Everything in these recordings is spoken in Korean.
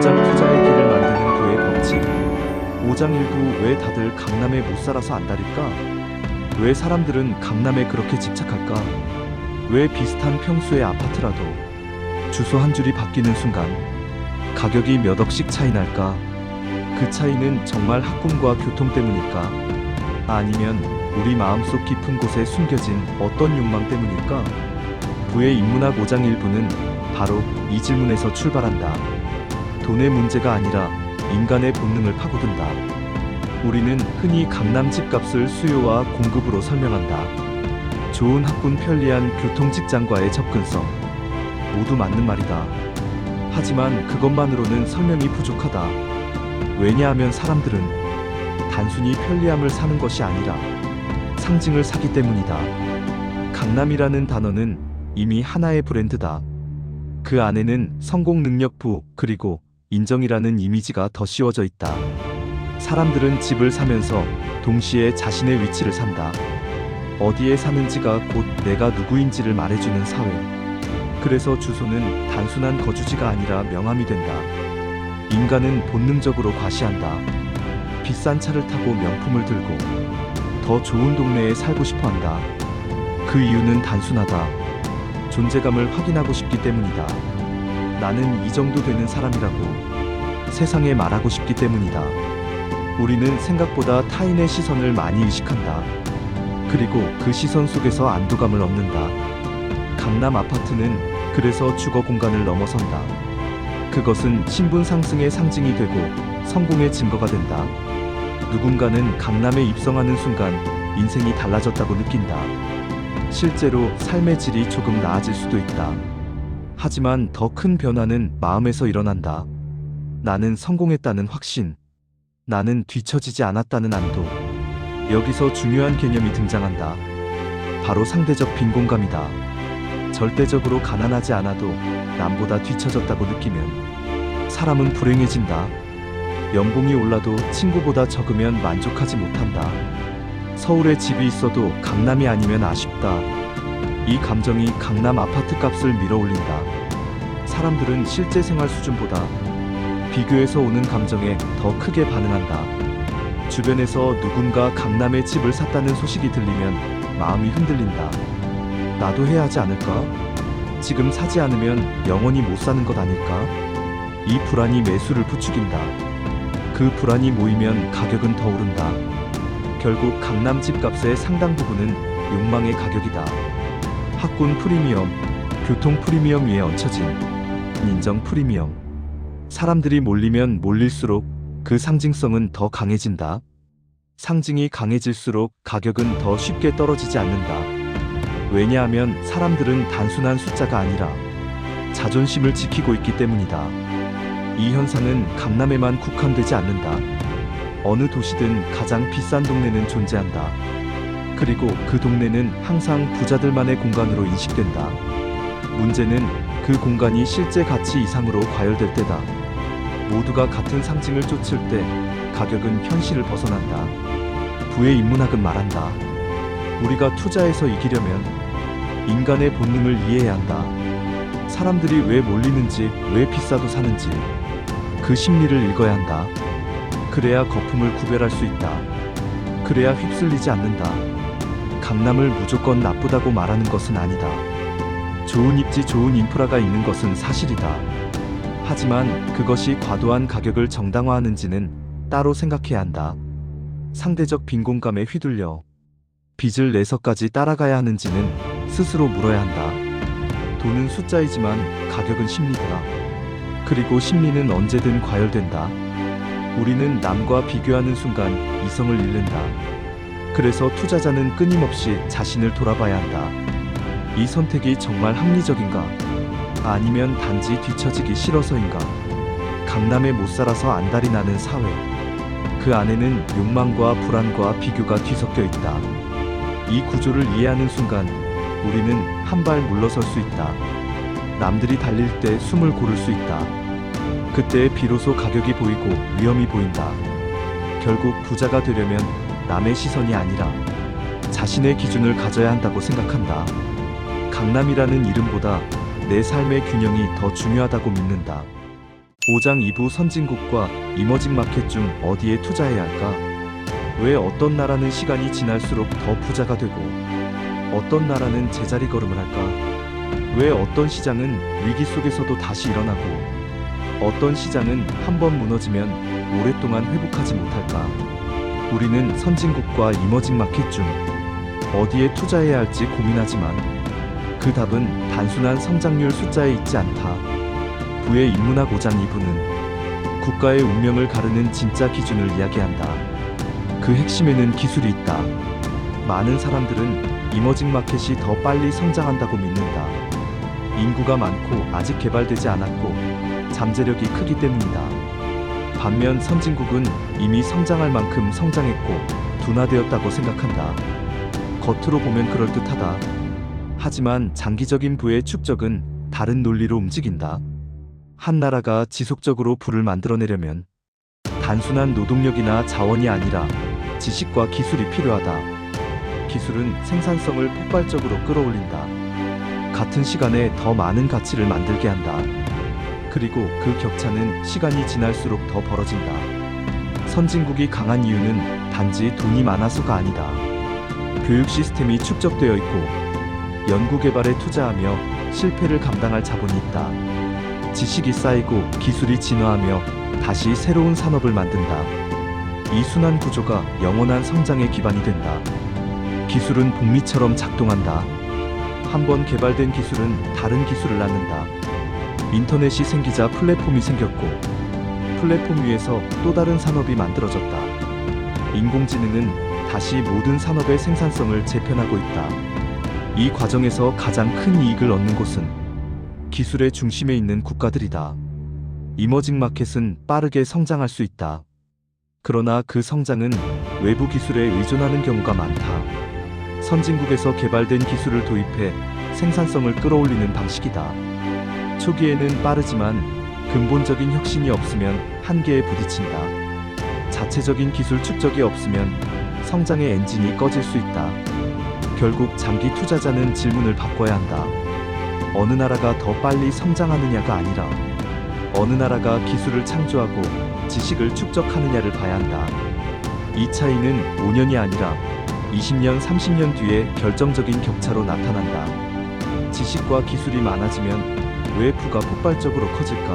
고장 투자의 길을 만드는 부의 법칙. 5장 1부. 왜 다들 강남에 못 살아서 안달일까? 왜 사람들은 강남에 그렇게 집착할까? 왜 비슷한 평수의 아파트라도 주소 한 줄이 바뀌는 순간 가격이 몇 억씩 차이 날까? 그 차이는 정말 학군과 교통 때문일까? 아니면 우리 마음속 깊은 곳에 숨겨진 어떤 욕망 때문일까? 부의 인문학 5장 1부는 바로 이 질문에서 출발한다. 돈의 문제가 아니라 인간의 본능을 파고든다. 우리는 흔히 강남 집값을 수요와 공급으로 설명한다. 좋은 학군, 편리한 교통, 직장과의 접근성. 모두 맞는 말이다. 하지만 그것만으로는 설명이 부족하다. 왜냐하면 사람들은 단순히 편리함을 사는 것이 아니라 상징을 사기 때문이다. 강남이라는 단어는 이미 하나의 브랜드다. 그 안에는 성공 능력부 그리고 인정이라는 이미지가 더 씌워져 있다. 사람들은 집을 사면서 동시에 자신의 위치를 산다. 어디에 사는지가 곧 내가 누구인지를 말해주는 사회. 그래서 주소는 단순한 거주지가 아니라 명함이 된다. 인간은 본능적으로 과시한다. 비싼 차를 타고 명품을 들고 더 좋은 동네에 살고 싶어 한다. 그 이유는 단순하다. 존재감을 확인하고 싶기 때문이다. 나는 이 정도 되는 사람이라고 세상에 말하고 싶기 때문이다. 우리는 생각보다 타인의 시선을 많이 의식한다. 그리고 그 시선 속에서 안도감을 얻는다. 강남 아파트는 그래서 주거 공간을 넘어선다. 그것은 신분 상승의 상징이 되고 성공의 증거가 된다. 누군가는 강남에 입성하는 순간 인생이 달라졌다고 느낀다. 실제로 삶의 질이 조금 나아질 수도 있다. 하지만 더 큰 변화는 마음에서 일어난다. 나는 성공했다는 확신. 나는 뒤처지지 않았다는 안도. 여기서 중요한 개념이 등장한다. 바로 상대적 빈곤감이다. 절대적으로 가난하지 않아도 남보다 뒤처졌다고 느끼면 사람은 불행해진다. 연봉이 올라도 친구보다 적으면 만족하지 못한다. 서울에 집이 있어도 강남이 아니면 아쉽다. 이 감정이 강남 아파트 값을 밀어올린다. 사람들은 실제 생활 수준보다 비교해서 오는 감정에 더 크게 반응한다. 주변에서 누군가 강남에 집을 샀다는 소식이 들리면 마음이 흔들린다. 나도 해야 하지 않을까? 지금 사지 않으면 영원히 못 사는 것 아닐까? 이 불안이 매수를 부추긴다. 그 불안이 모이면 가격은 더 오른다. 결국 강남 집값의 상당 부분은 욕망의 가격이다. 학군 프리미엄, 교통 프리미엄 위에 얹혀진 인정 프리미엄. 사람들이 몰리면 몰릴수록 그 상징성은 더 강해진다. 상징이 강해질수록 가격은 더 쉽게 떨어지지 않는다. 왜냐하면 사람들은 단순한 숫자가 아니라 자존심을 지키고 있기 때문이다. 이 현상은 강남에만 국한되지 않는다. 어느 도시든 가장 비싼 동네는 존재한다. 그리고 그 동네는 항상 부자들만의 공간으로 인식된다. 문제는 그 공간이 실제 가치 이상으로 과열될 때다. 모두가 같은 상징을 쫓을 때 가격은 현실을 벗어난다. 부의 인문학은 말한다. 우리가 투자에서 이기려면 인간의 본능을 이해해야 한다. 사람들이 왜 몰리는지, 왜 비싸도 사는지 그 심리를 읽어야 한다. 그래야 거품을 구별할 수 있다. 그래야 휩쓸리지 않는다. 강남을 무조건 나쁘다고 말하는 것은 아니다. 좋은 입지, 좋은 인프라가 있는 것은 사실이다. 하지만 그것이 과도한 가격을 정당화하는지는 따로 생각해야 한다. 상대적 빈곤감에 휘둘려 빚을 내서까지 따라가야 하는지는 스스로 물어야 한다. 돈은 숫자이지만 가격은 심리다. 그리고 심리는 언제든 과열된다. 우리는 남과 비교하는 순간 이성을 잃는다. 그래서 투자자는 끊임없이 자신을 돌아봐야 한다. 이 선택이 정말 합리적인가? 아니면 단지 뒤처지기 싫어서인가? 강남에 못 살아서 안달이 나는 사회. 그 안에는 욕망과 불안과 비교가 뒤섞여 있다. 이 구조를 이해하는 순간 우리는 한 발 물러설 수 있다. 남들이 달릴 때 숨을 고를 수 있다. 그때 비로소 가격이 보이고 위험이 보인다. 결국 부자가 되려면 남의 시선이 아니라 자신의 기준을 가져야 한다고 생각한다. 강남이라는 이름보다 내 삶의 균형이 더 중요하다고 믿는다. 5장 2부 선진국과 이머징 마켓 중 어디에 투자해야 할까? 왜 어떤 나라는 시간이 지날수록 더 부자가 되고 어떤 나라는 제자리 걸음을 할까? 왜 어떤 시장은 위기 속에서도 다시 일어나고 어떤 시장은 한번 무너지면 오랫동안 회복하지 못할까? 우리는 선진국과 이머징 마켓 중 어디에 투자해야 할지 고민하지만 그 답은 단순한 성장률 숫자에 있지 않다. 부의 인문학 5장 2부는 국가의 운명을 가르는 진짜 기준을 이야기한다. 그 핵심에는 기술이 있다. 많은 사람들은 이머징 마켓이 더 빨리 성장한다고 믿는다. 인구가 많고 아직 개발되지 않았고 잠재력이 크기 때문이다. 반면 선진국은 이미 성장할 만큼 성장했고 둔화되었다고 생각한다. 겉으로 보면 그럴듯하다. 하지만 장기적인 부의 축적은 다른 논리로 움직인다. 한 나라가 지속적으로 부를 만들어내려면 단순한 노동력이나 자원이 아니라 지식과 기술이 필요하다. 기술은 생산성을 폭발적으로 끌어올린다. 같은 시간에 더 많은 가치를 만들게 한다. 그리고 그 격차는 시간이 지날수록 더 벌어진다. 선진국이 강한 이유는 단지 돈이 많아서가 아니다. 교육 시스템이 축적되어 있고 연구개발에 투자하며 실패를 감당할 자본이 있다. 지식이 쌓이고 기술이 진화하며 다시 새로운 산업을 만든다. 이 순환 구조가 영원한 성장의 기반이 된다. 기술은 복리처럼 작동한다. 한번 개발된 기술은 다른 기술을 낳는다. 인터넷이 생기자 플랫폼이 생겼고 플랫폼 위에서 또 다른 산업이 만들어졌다. 인공지능은 다시 모든 산업의 생산성을 재편하고 있다. 이 과정에서 가장 큰 이익을 얻는 곳은 기술의 중심에 있는 국가들이다. 이머징 마켓은 빠르게 성장할 수 있다. 그러나 그 성장은 외부 기술에 의존하는 경우가 많다. 선진국에서 개발된 기술을 도입해 생산성을 끌어올리는 방식이다. 초기에는 빠르지만 근본적인 혁신이 없으면 한계에 부딪힌다. 자체적인 기술 축적이 없으면 성장의 엔진이 꺼질 수 있다. 결국 장기 투자자는 질문을 바꿔야 한다. 어느 나라가 더 빨리 성장하느냐가 아니라 어느 나라가 기술을 창조하고 지식을 축적하느냐를 봐야 한다. 이 차이는 5년이 아니라 20년, 30년 뒤에 결정적인 격차로 나타난다. 지식과 기술이 많아지면 왜 부가 폭발적으로 커질까?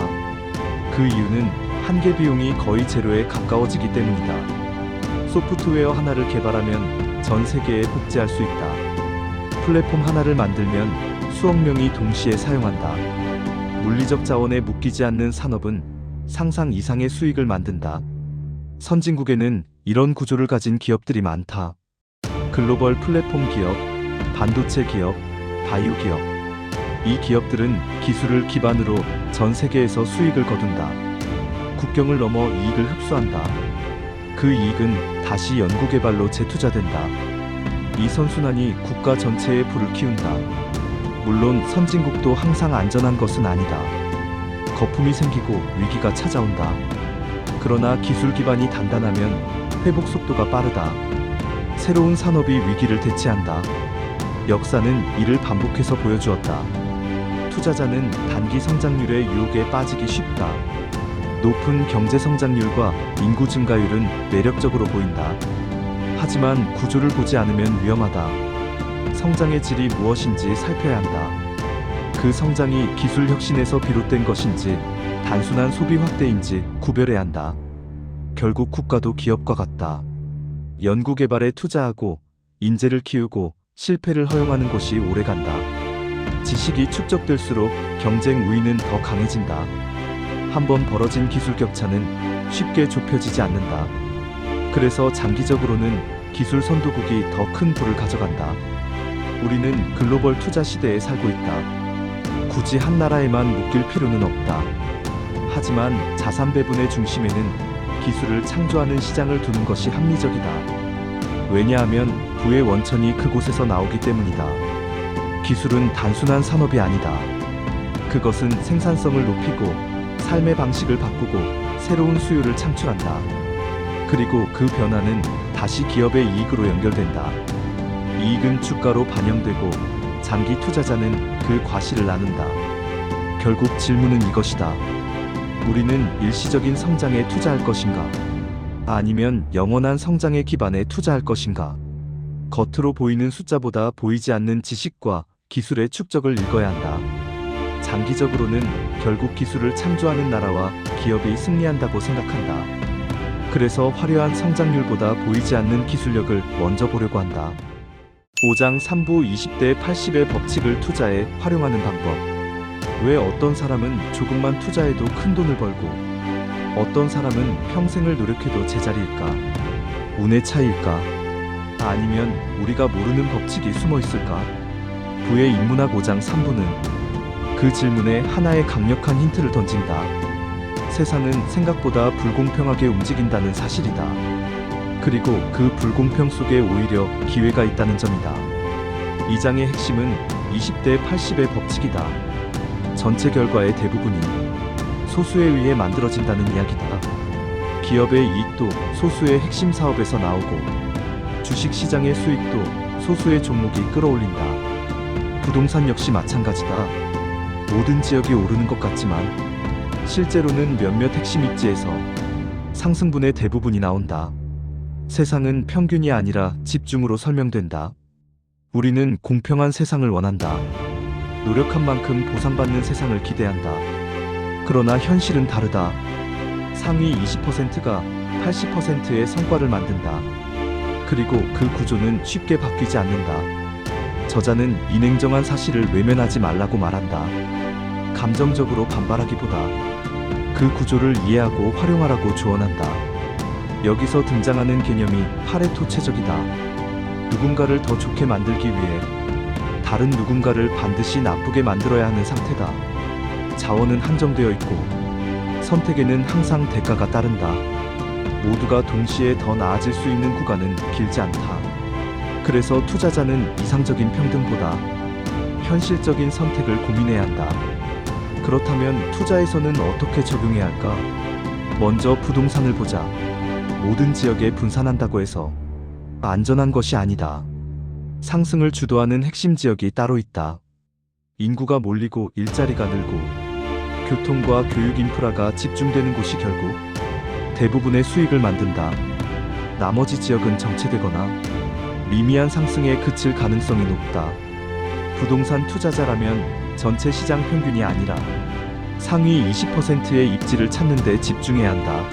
그 이유는 한계 비용이 거의 제로에 가까워지기 때문이다. 소프트웨어 하나를 개발하면 전 세계에 복제할 수 있다. 플랫폼 하나를 만들면 수억 명이 동시에 사용한다. 물리적 자원에 묶이지 않는 산업은 상상 이상의 수익을 만든다. 선진국에는 이런 구조를 가진 기업들이 많다. 글로벌 플랫폼 기업, 반도체 기업, 바이오 기업. 이 기업들은 기술을 기반으로 전 세계에서 수익을 거둔다. 국경을 넘어 이익을 흡수한다. 그 이익은 다시 연구개발로 재투자된다. 이 선순환이 국가 전체의 부를 키운다. 물론 선진국도 항상 안전한 것은 아니다. 거품이 생기고 위기가 찾아온다. 그러나 기술 기반이 단단하면 회복 속도가 빠르다. 새로운 산업이 위기를 대체한다. 역사는 이를 반복해서 보여주었다. 투자자는 단기 성장률의 유혹에 빠지기 쉽다. 높은 경제 성장률과 인구 증가율은 매력적으로 보인다. 하지만 구조를 보지 않으면 위험하다. 성장의 질이 무엇인지 살펴야 한다. 그 성장이 기술 혁신에서 비롯된 것인지 단순한 소비 확대인지 구별해야 한다. 결국 국가도 기업과 같다. 연구개발에 투자하고 인재를 키우고 실패를 허용하는 곳이 오래간다. 지식이 축적될수록 경쟁 우위는 더 강해진다. 한번 벌어진 기술 격차는 쉽게 좁혀지지 않는다. 그래서 장기적으로는 기술 선도국이 더 큰 부를 가져간다. 우리는 글로벌 투자 시대에 살고 있다. 굳이 한 나라에만 묶일 필요는 없다. 하지만 자산 배분의 중심에는 기술을 창조하는 시장을 두는 것이 합리적이다. 왜냐하면 부의 원천이 그곳에서 나오기 때문이다. 기술은 단순한 산업이 아니다. 그것은 생산성을 높이고 삶의 방식을 바꾸고 새로운 수요를 창출한다. 그리고 그 변화는 다시 기업의 이익으로 연결된다. 이익은 주가로 반영되고 장기 투자자는 그 과실을 나눈다. 결국 질문은 이것이다. 우리는 일시적인 성장에 투자할 것인가? 아니면 영원한 성장의 기반에 투자할 것인가? 겉으로 보이는 숫자보다 보이지 않는 지식과 기술의 축적을 읽어야 한다. 장기적으로는 결국 기술을 창조하는 나라와 기업이 승리한다고 생각한다. 그래서 화려한 성장률보다 보이지 않는 기술력을 먼저 보려고 한다. 5장 3부 20대 80의 법칙을 투자에 활용하는 방법. 왜 어떤 사람은 조금만 투자해도 큰 돈을 벌고 어떤 사람은 평생을 노력해도 제자리일까? 운의 차이일까? 아니면 우리가 모르는 법칙이 숨어 있을까? 부의 인문학 5장 3부는 그 질문에 하나의 강력한 힌트를 던진다. 세상은 생각보다 불공평하게 움직인다는 사실이다. 그리고 그 불공평 속에 오히려 기회가 있다는 점이다. 이 장의 핵심은 20대 80의 법칙이다. 전체 결과의 대부분이 소수에 의해 만들어진다는 이야기다. 기업의 이익도 소수의 핵심 사업에서 나오고 주식시장의 수익도 소수의 종목이 끌어올린다. 부동산 역시 마찬가지다. 모든 지역이 오르는 것 같지만 실제로는 몇몇 핵심 입지에서 상승분의 대부분이 나온다. 세상은 평균이 아니라 집중으로 설명된다. 우리는 공평한 세상을 원한다. 노력한 만큼 보상받는 세상을 기대한다. 그러나 현실은 다르다. 상위 20%가 80%의 성과를 만든다. 그리고 그 구조는 쉽게 바뀌지 않는다. 저자는 이 냉정한 사실을 외면하지 말라고 말한다. 감정적으로 반발하기보다 그 구조를 이해하고 활용하라고 조언한다. 여기서 등장하는 개념이 파레토 최적이다. 누군가를 더 좋게 만들기 위해 다른 누군가를 반드시 나쁘게 만들어야 하는 상태다. 자원은 한정되어 있고 선택에는 항상 대가가 따른다. 모두가 동시에 더 나아질 수 있는 구간은 길지 않다. 그래서 투자자는 이상적인 평등보다 현실적인 선택을 고민해야 한다. 그렇다면 투자에서는 어떻게 적용해야 할까? 먼저 부동산을 보자. 모든 지역에 분산한다고 해서 안전한 것이 아니다. 상승을 주도하는 핵심 지역이 따로 있다. 인구가 몰리고 일자리가 늘고 교통과 교육 인프라가 집중되는 곳이 결국 대부분의 수익을 만든다. 나머지 지역은 정체되거나 미미한 상승에 그칠 가능성이 높다. 부동산 투자자라면 전체 시장 평균이 아니라 상위 20%의 입지를 찾는 데 집중해야 한다.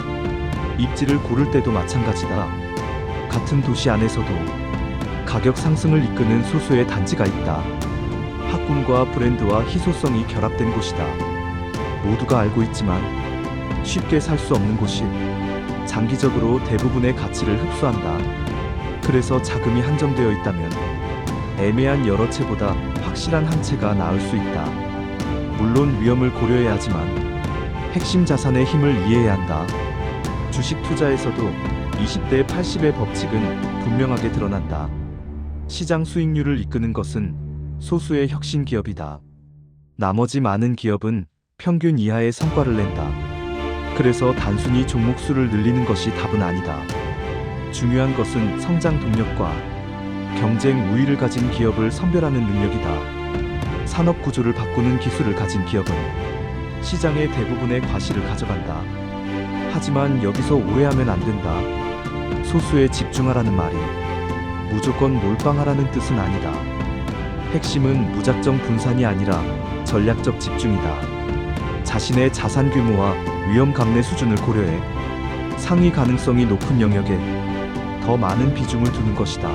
입지를 고를 때도 마찬가지다. 같은 도시 안에서도 가격 상승을 이끄는 소수의 단지가 있다. 학군과 브랜드와 희소성이 결합된 곳이다. 모두가 알고 있지만 쉽게 살 수 없는 곳이 장기적으로 대부분의 가치를 흡수한다. 그래서 자금이 한정되어 있다면 애매한 여러 채보다 확실한 한 채가 나을 수 있다. 물론 위험을 고려해야 하지만 핵심 자산의 힘을 이해해야 한다. 주식 투자에서도 20대 80의 법칙은 분명하게 드러난다. 시장 수익률을 이끄는 것은 소수의 혁신 기업이다. 나머지 많은 기업은 평균 이하의 성과를 낸다. 그래서 단순히 종목 수를 늘리는 것이 답은 아니다. 중요한 것은 성장 동력과 경쟁 우위를 가진 기업을 선별하는 능력이다. 산업 구조를 바꾸는 기술을 가진 기업은 시장의 대부분의 과실을 가져간다. 하지만 여기서 오해하면 안 된다. 소수에 집중하라는 말이 무조건 몰빵하라는 뜻은 아니다. 핵심은 무작정 분산이 아니라 전략적 집중이다. 자신의 자산 규모와 위험 감내 수준을 고려해 상위 가능성이 높은 영역에 더 많은 비중을 두는 것이다.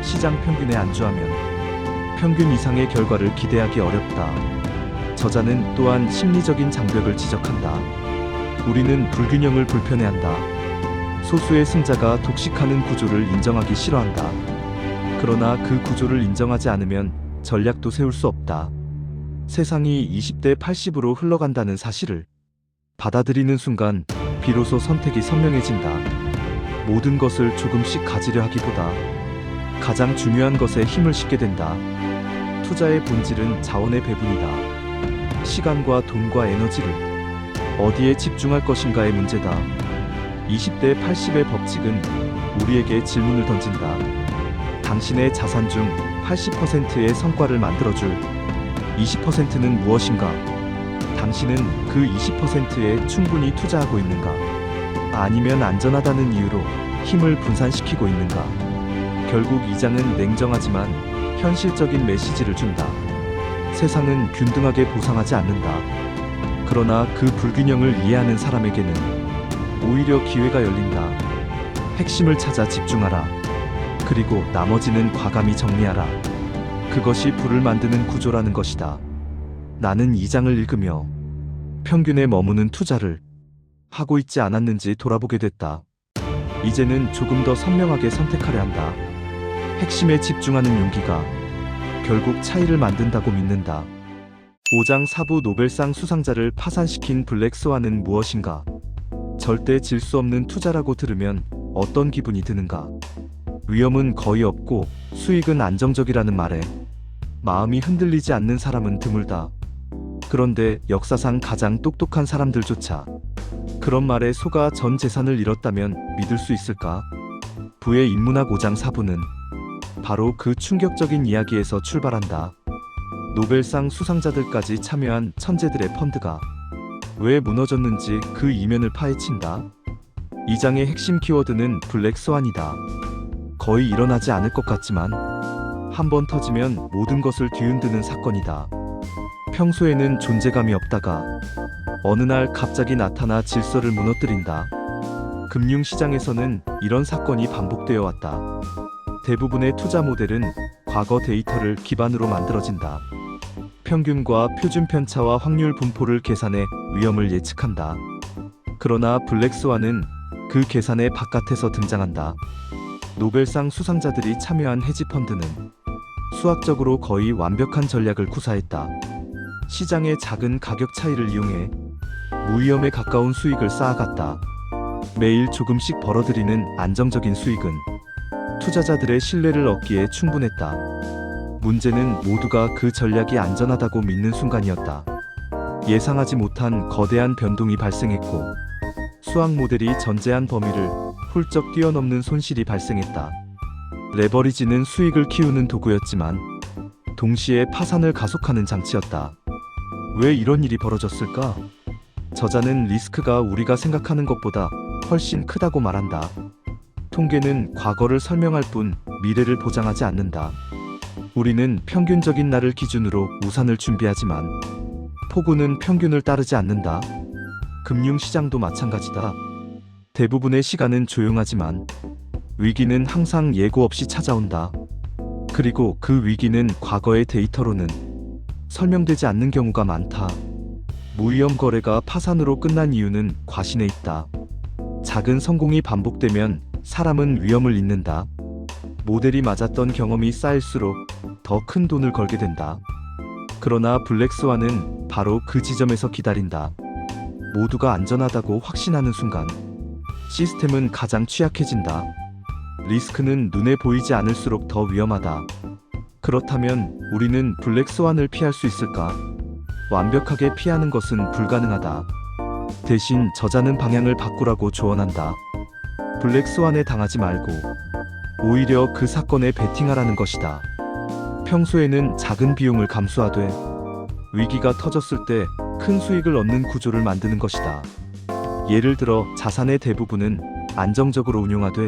시장 평균에 안주하면 평균 이상의 결과를 기대하기 어렵다. 저자는 또한 심리적인 장벽을 지적한다. 우리는 불균형을 불편해한다. 소수의 승자가 독식하는 구조를 인정하기 싫어한다. 그러나 그 구조를 인정하지 않으면 전략도 세울 수 없다. 세상이 20대 80으로 흘러간다는 사실을 받아들이는 순간 비로소 선택이 선명해진다. 모든 것을 조금씩 가지려 하기보다 가장 중요한 것에 힘을 싣게 된다. 투자의 본질은 자원의 배분이다. 시간과 돈과 에너지를 어디에 집중할 것인가의 문제다. 20대 80의 법칙은 우리에게 질문을 던진다. 당신의 자산 중 80%의 성과를 만들어줄 20%는 무엇인가? 당신은 그 20%에 충분히 투자하고 있는가? 아니면 안전하다는 이유로 힘을 분산시키고 있는가? 결국 이 장은 냉정하지만 현실적인 메시지를 준다. 세상은 균등하게 보상하지 않는다. 그러나 그 불균형을 이해하는 사람에게는 오히려 기회가 열린다. 핵심을 찾아 집중하라. 그리고 나머지는 과감히 정리하라. 그것이 부를 만드는 구조라는 것이다. 나는 이 장을 읽으며 평균에 머무는 투자를 하고 있지 않았는지 돌아보게 됐다. 이제는 조금 더 선명하게 선택하려 한다. 핵심에 집중하는 용기가 결국 차이를 만든다고 믿는다. 5장 사부 노벨상 수상자를 파산시킨 블랙스완은 무엇인가? 절대 질 수 없는 투자라고 들으면 어떤 기분이 드는가? 위험은 거의 없고 수익은 안정적이라는 말에 마음이 흔들리지 않는 사람은 드물다. 그런데 역사상 가장 똑똑한 사람들조차 그런 말에 속아 전 재산을 잃었다면 믿을 수 있을까? 부의 인문학 5장 사부는 바로 그 충격적인 이야기에서 출발한다. 노벨상 수상자들까지 참여한 천재들의 펀드가 왜 무너졌는지 그 이면을 파헤친다. 이 장의 핵심 키워드는 블랙스완이다. 거의 일어나지 않을 것 같지만 한번 터지면 모든 것을 뒤흔드는 사건이다. 평소에는 존재감이 없다가 어느 날 갑자기 나타나 질서를 무너뜨린다. 금융시장에서는 이런 사건이 반복되어 왔다. 대부분의 투자 모델은 과거 데이터를 기반으로 만들어진다. 평균과 표준 편차와 확률 분포를 계산해 위험을 예측한다. 그러나 블랙스완은 그 계산의 바깥에서 등장한다. 노벨상 수상자들이 참여한 헤지펀드는 수학적으로 거의 완벽한 전략을 구사했다. 시장의 작은 가격 차이를 이용해 무위험에 가까운 수익을 쌓아갔다. 매일 조금씩 벌어들이는 안정적인 수익은 투자자들의 신뢰를 얻기에 충분했다. 문제는 모두가 그 전략이 안전하다고 믿는 순간이었다. 예상하지 못한 거대한 변동이 발생했고 수학 모델이 전제한 범위를 훌쩍 뛰어넘는 손실이 발생했다. 레버리지는 수익을 키우는 도구였지만 동시에 파산을 가속하는 장치였다. 왜 이런 일이 벌어졌을까? 저자는 리스크가 우리가 생각하는 것보다 훨씬 크다고 말한다. 통계는 과거를 설명할 뿐 미래를 보장하지 않는다. 우리는 평균적인 날을 기준으로 우산을 준비하지만 폭우는 평균을 따르지 않는다. 금융시장도 마찬가지다. 대부분의 시간은 조용하지만 위기는 항상 예고 없이 찾아온다. 그리고 그 위기는 과거의 데이터로는 설명되지 않는 경우가 많다. 무위험 거래가 파산으로 끝난 이유는 과신에 있다. 작은 성공이 반복되면 사람은 위험을 잊는다. 모델이 맞았던 경험이 쌓일수록 더 큰 돈을 걸게 된다. 그러나 블랙스완은 바로 그 지점에서 기다린다. 모두가 안전하다고 확신하는 순간 시스템은 가장 취약해진다. 리스크는 눈에 보이지 않을수록 더 위험하다. 그렇다면 우리는 블랙스완을 피할 수 있을까? 완벽하게 피하는 것은 불가능하다. 대신 저자는 방향을 바꾸라고 조언한다. 블랙스완에 당하지 말고 오히려 그 사건에 베팅하라는 것이다. 평소에는 작은 비용을 감수하되 위기가 터졌을 때 큰 수익을 얻는 구조를 만드는 것이다. 예를 들어 자산의 대부분은 안정적으로 운용하되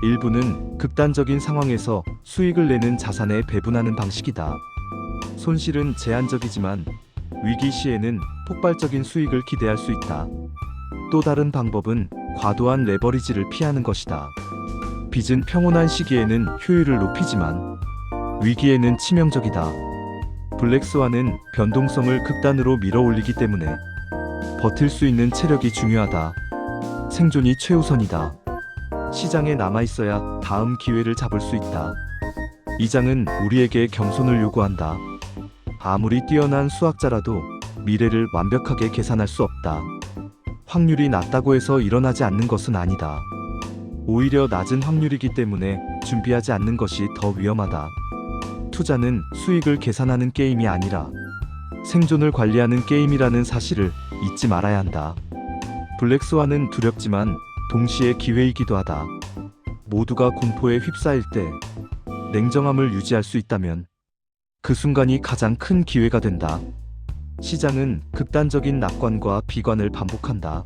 일부는 극단적인 상황에서 수익을 내는 자산에 배분하는 방식이다. 손실은 제한적이지만 위기 시에는 폭발적인 수익을 기대할 수 있다. 또 다른 방법은 과도한 레버리지를 피하는 것이다. 빚은 평온한 시기에는 효율을 높이지만 위기에는 치명적이다. 블랙스완은 변동성을 극단으로 밀어올리기 때문에 버틸 수 있는 체력이 중요하다. 생존이 최우선이다. 시장에 남아있어야 다음 기회를 잡을 수 있다. 이 장은 우리에게 겸손을 요구한다. 아무리 뛰어난 수학자라도 미래를 완벽하게 계산할 수 없다. 확률이 낮다고 해서 일어나지 않는 것은 아니다. 오히려 낮은 확률이기 때문에 준비하지 않는 것이 더 위험하다. 투자는 수익을 계산하는 게임이 아니라 생존을 관리하는 게임이라는 사실을 잊지 말아야 한다. 블랙스완은 두렵지만 동시에 기회이기도 하다. 모두가 공포에 휩싸일 때 냉정함을 유지할 수 있다면 그 순간이 가장 큰 기회가 된다. 시장은 극단적인 낙관과 비관을 반복한다.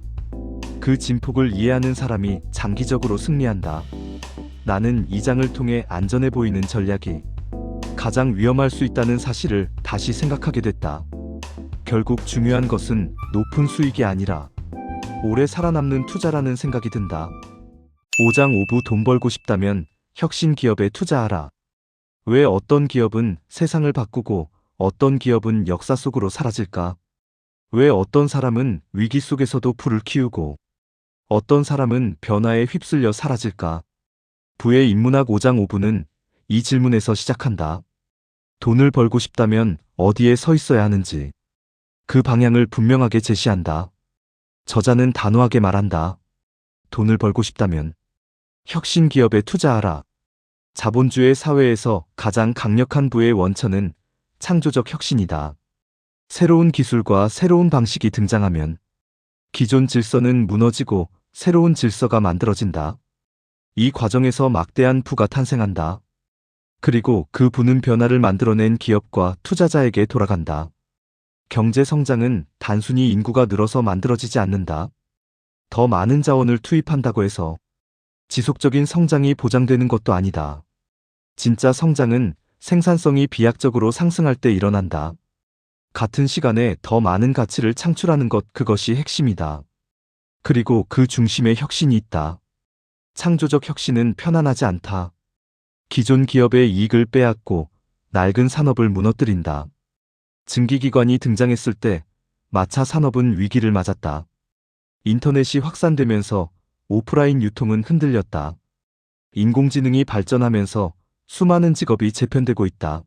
그 진폭을 이해하는 사람이 장기적으로 승리한다. 나는 이 장을 통해 안전해 보이는 전략이 가장 위험할 수 있다는 사실을 다시 생각하게 됐다. 결국 중요한 것은 높은 수익이 아니라 오래 살아남는 투자라는 생각이 든다. 5장 5부 돈 벌고 싶다면 혁신 기업에 투자하라. 왜 어떤 기업은 세상을 바꾸고 어떤 기업은 역사 속으로 사라질까? 왜 어떤 사람은 위기 속에서도 불을 키우고 어떤 사람은 변화에 휩쓸려 사라질까? 부의 인문학 5장 5부는 이 질문에서 시작한다. 돈을 벌고 싶다면 어디에 서 있어야 하는지 그 방향을 분명하게 제시한다. 저자는 단호하게 말한다. 돈을 벌고 싶다면 혁신 기업에 투자하라. 자본주의 사회에서 가장 강력한 부의 원천은 창조적 혁신이다. 새로운 기술과 새로운 방식이 등장하면 기존 질서는 무너지고 새로운 질서가 만들어진다. 이 과정에서 막대한 부가 탄생한다. 그리고 그 부는 변화를 만들어낸 기업과 투자자에게 돌아간다. 경제 성장은 단순히 인구가 늘어서 만들어지지 않는다. 더 많은 자원을 투입한다고 해서 지속적인 성장이 보장되는 것도 아니다. 진짜 성장은 생산성이 비약적으로 상승할 때 일어난다. 같은 시간에 더 많은 가치를 창출하는 것, 그것이 핵심이다. 그리고 그 중심에 혁신이 있다. 창조적 혁신은 편안하지 않다. 기존 기업의 이익을 빼앗고 낡은 산업을 무너뜨린다. 증기기관이 등장했을 때 마차 산업은 위기를 맞았다. 인터넷이 확산되면서 오프라인 유통은 흔들렸다. 인공지능이 발전하면서 수많은 직업이 재편되고 있다.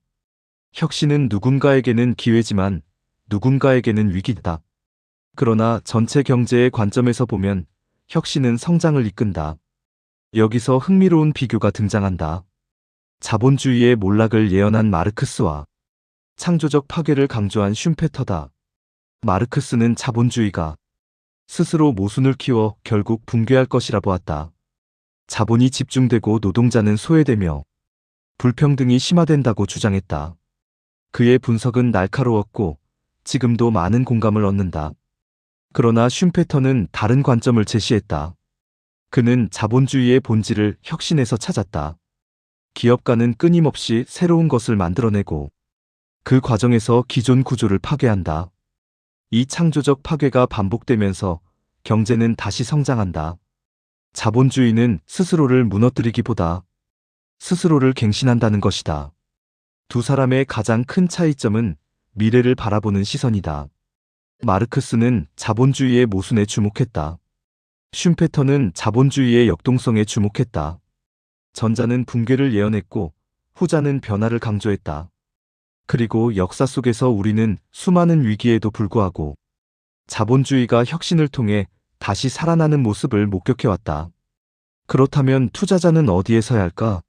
혁신은 누군가에게는 기회지만 누군가에게는 위기다. 그러나 전체 경제의 관점에서 보면 혁신은 성장을 이끈다. 여기서 흥미로운 비교가 등장한다. 자본주의의 몰락을 예언한 마르크스와 창조적 파괴를 강조한 슌페터다. 마르크스는 자본주의가 스스로 모순을 키워 결국 붕괴할 것이라 보았다. 자본이 집중되고 노동자는 소외되며 불평등이 심화된다고 주장했다. 그의 분석은 날카로웠고 지금도 많은 공감을 얻는다. 그러나 슌페터는 다른 관점을 제시했다. 그는 자본주의의 본질을 혁신에서 찾았다. 기업가는 끊임없이 새로운 것을 만들어내고 그 과정에서 기존 구조를 파괴한다. 이 창조적 파괴가 반복되면서 경제는 다시 성장한다. 자본주의는 스스로를 무너뜨리기보다 스스로를 갱신한다는 것이다. 두 사람의 가장 큰 차이점은 미래를 바라보는 시선이다. 마르크스는 자본주의의 모순에 주목했다. 슌페터는 자본주의의 역동성에 주목했다. 전자는 붕괴를 예언했고 후자는 변화를 강조했다. 그리고 역사 속에서 우리는 수많은 위기에도 불구하고 자본주의가 혁신을 통해 다시 살아나는 모습을 목격해왔다. 그렇다면 투자자는 어디에 서야 할까?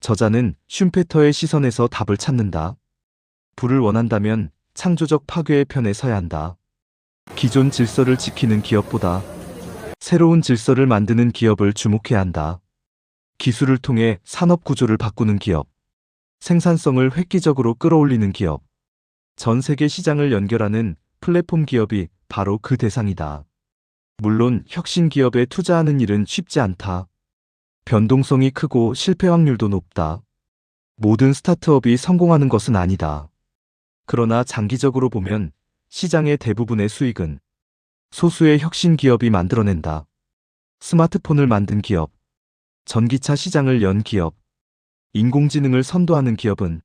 저자는 슌페터의 시선에서 답을 찾는다. 부를 원한다면 창조적 파괴의 편에 서야 한다. 기존 질서를 지키는 기업보다 새로운 질서를 만드는 기업을 주목해야 한다. 기술을 통해 산업 구조를 바꾸는 기업, 생산성을 획기적으로 끌어올리는 기업, 전 세계 시장을 연결하는 플랫폼 기업이 바로 그 대상이다. 물론 혁신 기업에 투자하는 일은 쉽지 않다. 변동성이 크고 실패 확률도 높다. 모든 스타트업이 성공하는 것은 아니다. 그러나 장기적으로 보면 시장의 대부분의 수익은 소수의 혁신 기업이 만들어낸다. 스마트폰을 만든 기업, 전기차 시장을 연 기업, 인공지능을 선도하는 기업은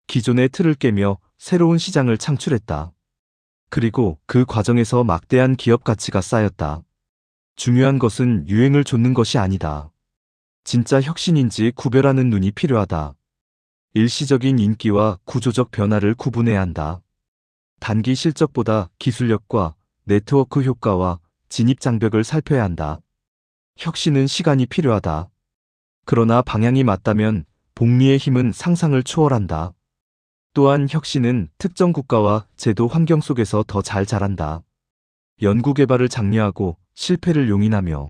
기존의 틀을 깨며 새로운 시장을 창출했다. 그리고 그 과정에서 막대한 기업 가치가 쌓였다. 중요한 것은 유행을 좇는 것이 아니다. 진짜 혁신인지 구별하는 눈이 필요하다. 일시적인 인기와 구조적 변화를 구분해야 한다. 단기 실적보다 기술력과 네트워크 효과와 진입 장벽을 살펴야 한다. 혁신은 시간이 필요하다. 그러나 방향이 맞다면 복리의 힘은 상상을 초월한다. 또한 혁신은 특정 국가와 제도 환경 속에서 더 잘 자란다. 연구개발을 장려하고 실패를 용인하며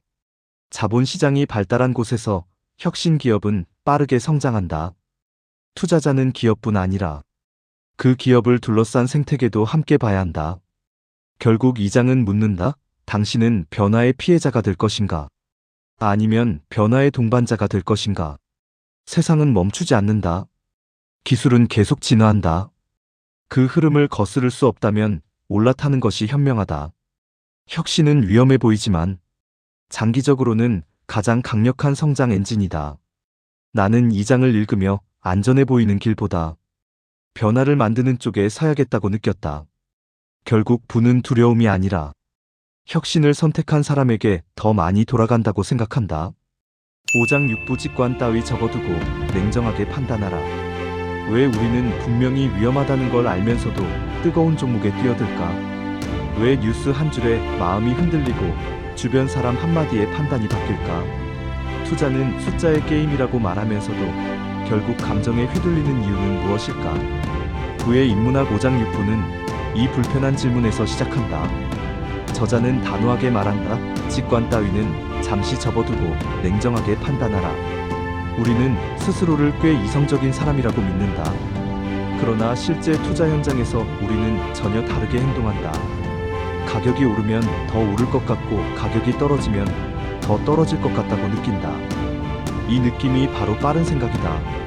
자본시장이 발달한 곳에서 혁신 기업은 빠르게 성장한다. 투자자는 기업뿐 아니라 그 기업을 둘러싼 생태계도 함께 봐야 한다. 결국 이 장은 묻는다. 당신은 변화의 피해자가 될 것인가? 아니면 변화의 동반자가 될 것인가? 세상은 멈추지 않는다. 기술은 계속 진화한다. 그 흐름을 거스를 수 없다면 올라타는 것이 현명하다. 혁신은 위험해 보이지만 장기적으로는 가장 강력한 성장 엔진이다. 나는 이 장을 읽으며 안전해 보이는 길보다 변화를 만드는 쪽에 서야겠다고 느꼈다. 결국 부는 두려움이 아니라 혁신을 선택한 사람에게 더 많이 돌아간다고 생각한다. 5장 6부 직관 따위 접어두고 냉정하게 판단하라. 왜 우리는 분명히 위험하다는 걸 알면서도 뜨거운 종목에 뛰어들까? 왜 뉴스 한 줄에 마음이 흔들리고 주변 사람 한마디에 판단이 바뀔까? 투자는 숫자의 게임이라고 말하면서도 결국 감정에 휘둘리는 이유는 무엇일까? 9의 인문학 5장 6부는 이 불편한 질문에서 시작한다. 저자는 단호하게 말한다. 직관 따위는 잠시 접어두고 냉정하게 판단하라. 우리는 스스로를 꽤 이성적인 사람이라고 믿는다. 그러나 실제 투자 현장에서 우리는 전혀 다르게 행동한다. 가격이 오르면 더 오를 것 같고 가격이 떨어지면 더 떨어질 것 같다고 느낀다. 이 느낌이 바로 빠른 생각이다.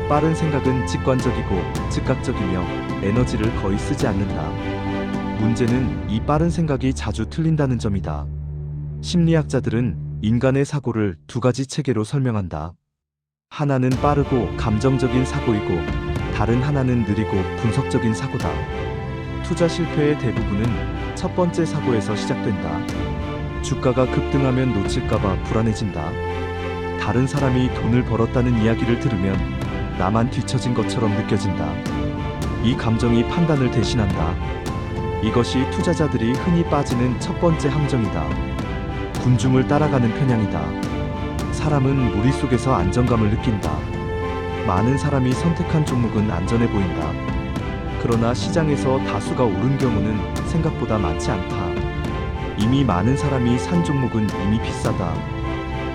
빠른 생각은 직관적이고 즉각적이며 에너지를 거의 쓰지 않는다. 문제는 이 빠른 생각이 자주 틀린다는 점이다. 심리학자들은 인간의 사고를 두 가지 체계로 설명한다. 하나는 빠르고 감정적인 사고이고 다른 하나는 느리고 분석적인 사고다. 투자 실패의 대부분은 첫 번째 사고에서 시작된다. 주가가 급등하면 놓칠까봐 불안해진다. 다른 사람이 돈을 벌었다는 이야기를 들으면 나만 뒤처진 것처럼 느껴진다. 이 감정이 판단을 대신한다. 이것이 투자자들이 흔히 빠지는 첫 번째 함정이다. 군중을 따라가는 편향이다. 사람은 무리 속에서 안정감을 느낀다. 많은 사람이 선택한 종목은 안전해 보인다. 그러나 시장에서 다수가 오른 경우는 생각보다 많지 않다. 이미 많은 사람이 산 종목은 이미 비싸다.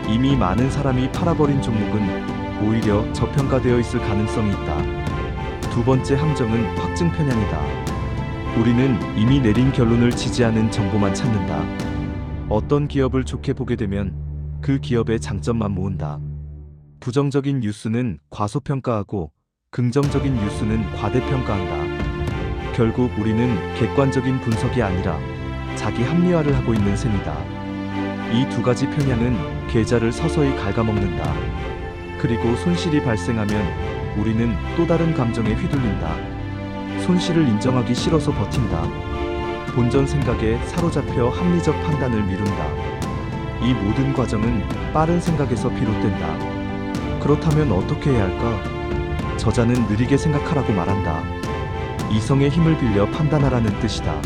이미 많은 사람이 팔아버린 종목은 오히려 저평가되어 있을 가능성이 있다. 두 번째 함정은 확증 편향이다. 우리는 이미 내린 결론을 지지하는 정보만 찾는다. 어떤 기업을 좋게 보게 되면 그 기업의 장점만 모은다. 부정적인 뉴스는 과소평가하고 긍정적인 뉴스는 과대평가한다. 결국 우리는 객관적인 분석이 아니라 자기 합리화를 하고 있는 셈이다. 이 두 가지 편향은 계좌를 서서히 갉아먹는다. 그리고 손실이 발생하면 우리는 또 다른 감정에 휘둘린다. 손실을 인정하기 싫어서 버틴다. 본전 생각에 사로잡혀 합리적 판단을 미룬다. 이 모든 과정은 빠른 생각에서 비롯된다. 그렇다면 어떻게 해야 할까? 저자는 느리게 생각하라고 말한다. 이성의 힘을 빌려 판단하라는 뜻이다.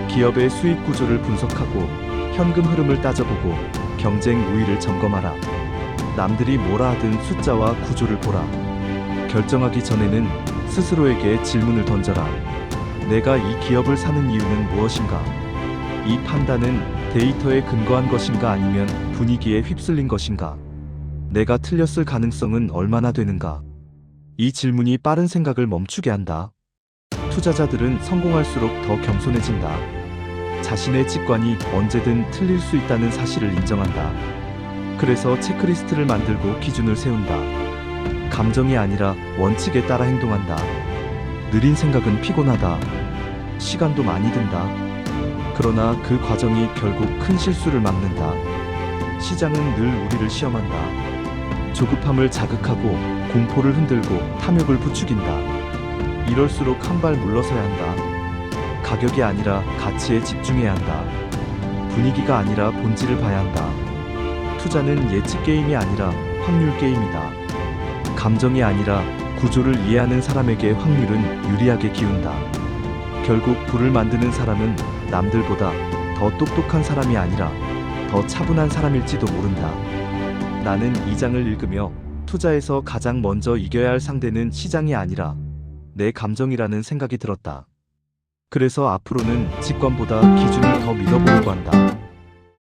기업의 수익 구조를 분석하고 현금 흐름을 따져보고 경쟁 우위를 점검하라. 남들이 뭐라 하든 숫자와 구조를 보라. 결정하기 전에는 스스로에게 질문을 던져라. 내가 이 기업을 사는 이유는 무엇인가? 이 판단은 데이터에 근거한 것인가 아니면 분위기에 휩쓸린 것인가? 내가 틀렸을 가능성은 얼마나 되는가? 이 질문이 빠른 생각을 멈추게 한다. 투자자들은 성공할수록 더 겸손해진다. 자신의 직관이 언제든 틀릴 수 있다는 사실을 인정한다. 그래서 체크리스트를 만들고 기준을 세운다. 감정이 아니라 원칙에 따라 행동한다. 느린 생각은 피곤하다. 시간도 많이 든다. 그러나 그 과정이 결국 큰 실수를 막는다. 시장은 늘 우리를 시험한다. 조급함을 자극하고 공포를 흔들고 탐욕을 부추긴다. 이럴수록 한 발 물러서야 한다. 가격이 아니라 가치에 집중해야 한다. 분위기가 아니라 본질을 봐야 한다. 투자는 예측 게임이 아니라 확률 게임이다. 감정이 아니라 구조를 이해하는 사람에게 확률은 유리하게 기운다. 결국 부를 만드는 사람은 남들보다 더 똑똑한 사람이 아니라 더 차분한 사람일지도 모른다. 나는 이 장을 읽으며 투자에서 가장 먼저 이겨야 할 상대는 시장이 아니라 내 감정이라는 생각이 들었다. 그래서 앞으로는 직관보다 기준을 더 믿어보려고 한다.